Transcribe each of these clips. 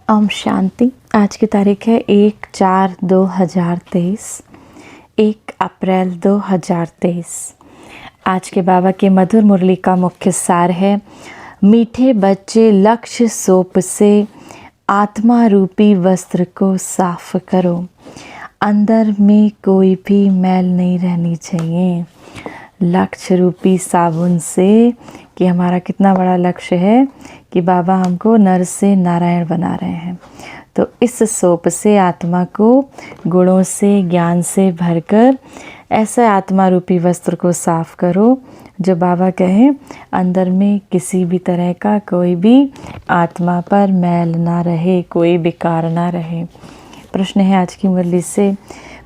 ओम शांति। आज की तारीख है 1/4/2023, 1 अप्रैल 2023। आज के बाबा के मधुर मुरली का मुख्य सार है, मीठे बच्चे लक्ष्य सोप से आत्मा रूपी वस्त्र को साफ करो। अंदर में कोई भी मैल नहीं रहनी चाहिए। लक्ष्य रूपी साबुन से, कि हमारा कितना बड़ा लक्ष्य है कि बाबा हमको नर से नारायण बना रहे हैं। तो इस सोप से आत्मा को गुणों से, ज्ञान से भरकर ऐसा आत्मा रूपी वस्त्र को साफ करो जो बाबा कहें अंदर में किसी भी तरह का कोई भी आत्मा पर मैल ना रहे, कोई विकार ना रहे। प्रश्न है आज की मुरली से,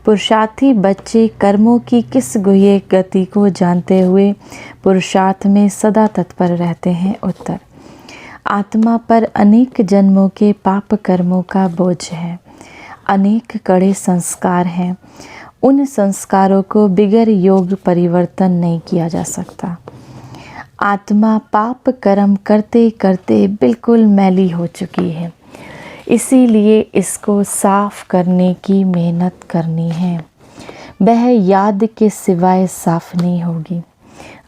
पुरुषार्थी बच्चे कर्मों की किस गुह्य गति को जानते हुए पुरुषार्थ में सदा तत्पर रहते हैं? उत्तर, आत्मा पर अनेक जन्मों के पाप कर्मों का बोझ है, अनेक कड़े संस्कार हैं। उन संस्कारों को बिगर योग परिवर्तन नहीं किया जा सकता। आत्मा पाप कर्म करते करते बिल्कुल मैली हो चुकी है, इसीलिए इसको साफ करने की मेहनत करनी है। वह याद के सिवाय साफ नहीं होगी।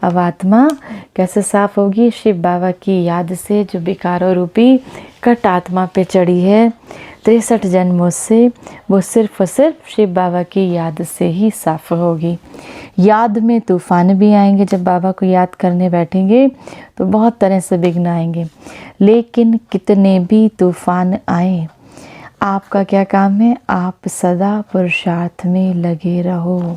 अब आत्मा कैसे साफ होगी? शिव बाबा की याद से, जो विकारों रूपी कट आत्मा पे चढ़ी है 63 जन्मों से, वो सिर्फ और सिर्फ शिव बाबा की याद से ही साफ होगी। याद में तूफान भी आएंगे, जब बाबा को याद करने बैठेंगे तो बहुत तरह से विघ्न आएंगे, लेकिन कितने भी तूफान आए, आपका क्या काम है? आप सदा पुरुषार्थ में लगे रहो।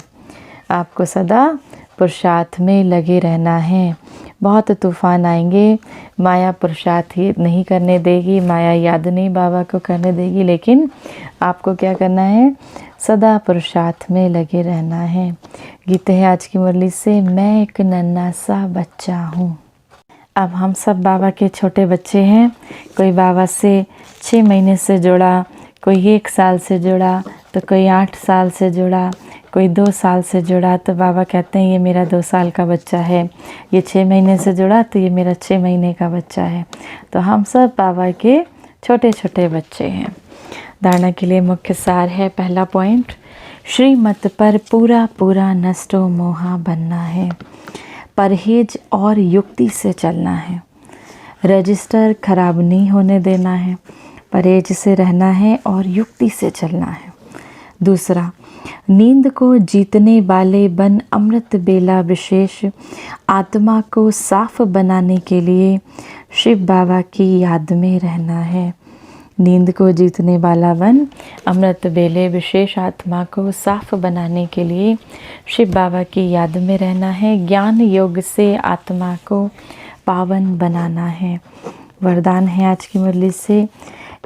आपको सदा पुरुषार्थ में लगे रहना है। बहुत तूफान आएंगे, माया पुरुषार्थ ही नहीं करने देगी, माया याद नहीं बाबा को करने देगी, लेकिन आपको क्या करना है? सदा पुरुषार्थ में लगे रहना है। गीत है आज की मुरली से, मैं एक नन्हा सा बच्चा हूँ। अब हम सब बाबा के छोटे बच्चे हैं। कोई बाबा से 6 महीने से जुड़ा, कोई 1 साल से जुड़ा, तो कोई 8 साल से जुड़ा, कोई 2 साल से जुड़ा। तो बाबा कहते हैं ये मेरा 2 साल का बच्चा है। ये 6 महीने से जुड़ा तो ये मेरा 6 महीने का बच्चा है। तो हम सब बाबा के छोटे छोटे बच्चे हैं। धारणा के लिए मुख्य सार है, पहला पॉइंट, श्रीमत पर पूरा पूरा नष्टो मोहा बनना है। परहेज और युक्ति से चलना है। रजिस्टर खराब नहीं होने देना है, परहेज से रहना है और युक्ति से चलना है। दूसरा, नींद को जीतने वाले बन अमृत बेला विशेष आत्मा को साफ बनाने के लिए शिव बाबा की याद में रहना है। नींद को जीतने वाला बन अमृत बेले विशेष आत्मा को साफ बनाने के लिए शिव बाबा की याद में रहना है। ज्ञान योग से आत्मा को पावन बनाना है। वरदान है आज की मुरली से,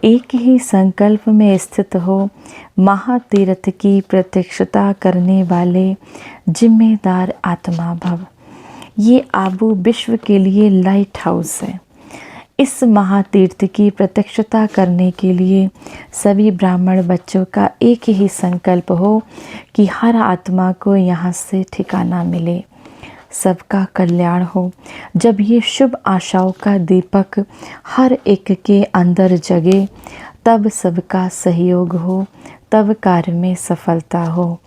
एक ही संकल्प में स्थित हो महातीर्थ की प्रत्यक्षता करने वाले जिम्मेदार आत्मा भव। ये आबू विश्व के लिए लाइट हाउस है। इस महातीर्थ की प्रत्यक्षता करने के लिए सभी ब्राह्मण बच्चों का एक ही संकल्प हो कि हर आत्मा को यहाँ से ठिकाना मिले, सबका कल्याण हो। जब ये शुभ आशाओं का दीपक हर एक के अंदर जगे, तब सबका सहयोग हो, तब कार्य में सफलता हो।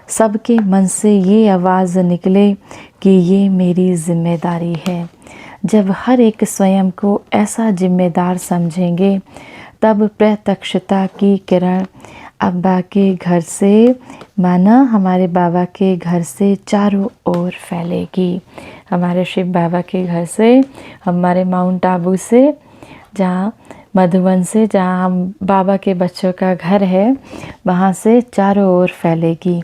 सबके मन से ये आवाज़ निकले कि ये मेरी जिम्मेदारी है। जब हर एक स्वयं को ऐसा जिम्मेदार समझेंगे, तब प्रत्यक्षता की किरण अब्बा के घर से, माना हमारे बाबा के घर से चारों ओर फैलेगी। हमारे शिव बाबा के घर से, हमारे माउंट आबू से, जहाँ मधुबन से, जहाँ हम बाबा के बच्चों का घर है, वहाँ से चारों ओर फैलेगी।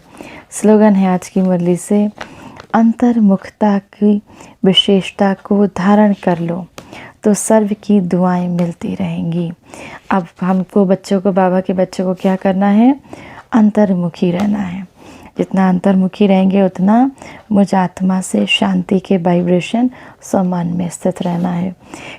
स्लोगन है आज की मुरली से, अंतर्मुखता की विशेषता को धारण कर लो तो सर्व की दुआएं मिलती रहेंगी। अब हमको बच्चों को, बाबा के बच्चों को क्या करना है? अंतर्मुखी रहना है। जितना अंतर्मुखी रहेंगे उतना मुझ आत्मा से शांति के वाइब्रेशन सम्मान में स्थित रहना है।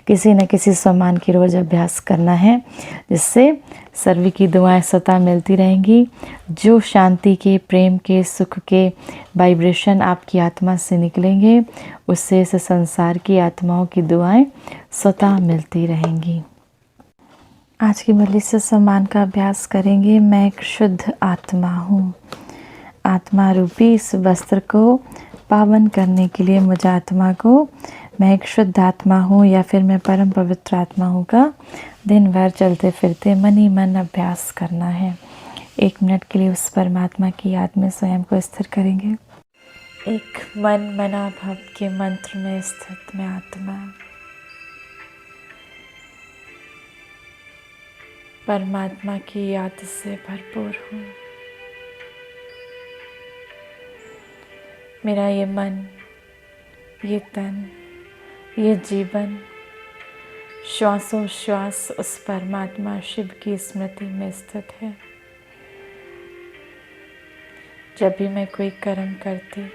किसी न किसी सम्मान की रोज़ अभ्यास करना है, जिससे सर्व की दुआएं सदा मिलती रहेंगी। जो शांति के, प्रेम के, सुख के वाइब्रेशन आपकी आत्मा से निकलेंगे, उससे इस संसार की आत्माओं की दुआएं सदा मिलती रहेंगी। आज की मुरली से सम्मान का अभ्यास करेंगे। मैं एक शुद्ध आत्मा हूँ। आत्मा रूपी इस वस्त्र को पावन करने के लिए मुझे आत्मा को मैं एक शुद्ध आत्मा हूँ या फिर मैं परम पवित्र आत्मा हूँ का दिन भर चलते फिरते मन ही मन अभ्यास करना है। 1 मिनट के लिए उस परमात्मा की याद में स्वयं को स्थिर करेंगे। एक मन मना भव के मंत्र में स्थित मैं आत्मा परमात्मा की याद से भरपूर हूँ। मेरा ये मन, ये तन, ये जीवन श्वासों श्वास उस परमात्मा शिव की स्मृति में स्थित है। जब भी मैं कोई कर्म करती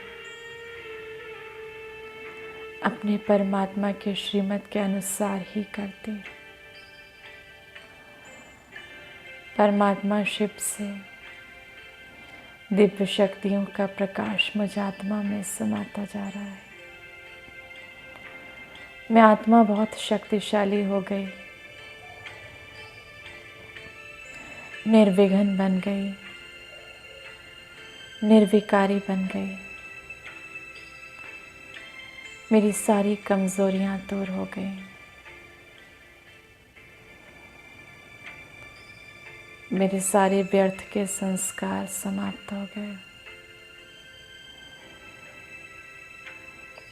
अपने परमात्मा के श्रीमत के अनुसार ही करती। परमात्मा शिव से दिव्य शक्तियों का प्रकाश मुझ आत्मा में समाता जा रहा है। मैं आत्मा बहुत शक्तिशाली हो गई, निर्विघ्न बन गई, निर्विकारी बन गई। मेरी सारी कमजोरियां दूर हो गई। मेरे सारे व्यर्थ के संस्कार समाप्त हो गए।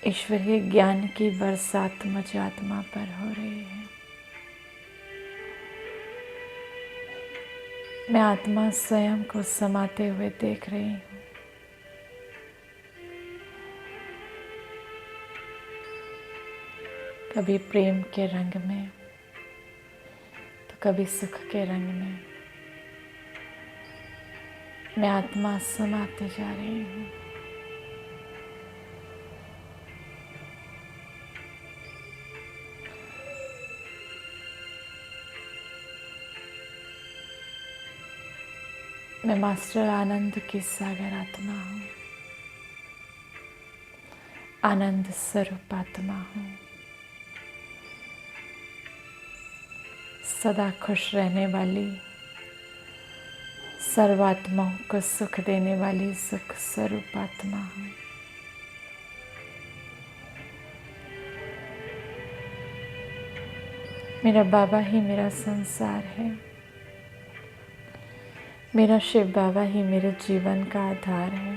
ईश्वरीय ज्ञान की बरसात मुझ आत्मा पर हो रही है। मैं आत्मा स्वयं को समाते हुए देख रही हूँ। कभी प्रेम के रंग में तो कभी सुख के रंग में मैं आत्मा समाते जा रही हूँ। मैं मास्टर आनंद की सागर आत्मा हूँ, आनंद स्वरूप आत्मा हूँ। सदा खुश रहने वाली, सर्वात्माओं को सुख देने वाली सुख स्वरूप आत्मा हूँ। मेरा बाबा ही मेरा संसार है। मेरा शिव बाबा ही मेरे जीवन का आधार है।